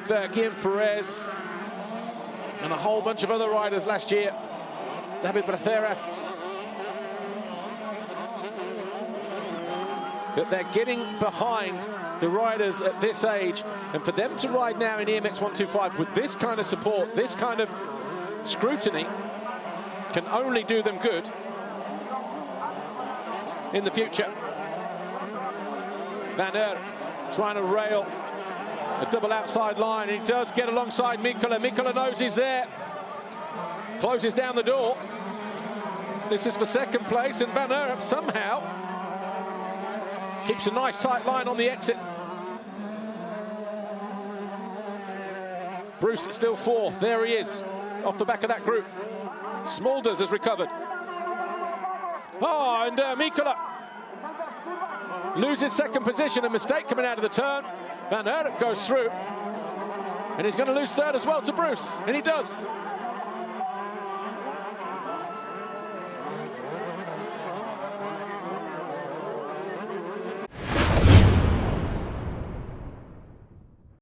with Guillaume Ferrez and a whole bunch of other riders last year. David Brathera. But they're getting behind the riders at this age, and for them to ride now in EMX125 with this kind of support, this kind of scrutiny, can only do them good in the future. Van Aert trying to rail a double outside line. He does get alongside Mikula. Mikula knows he's there. Closes down the door. This is for second place, and Van Aert somehow keeps a nice tight line on the exit. Bruce is still fourth. There he is, off the back of that group. Smulders has recovered. Oh, and Mikula loses second position. A mistake coming out of the turn. Van Aert goes through. And he's going to lose third as well to Bruce. And he does.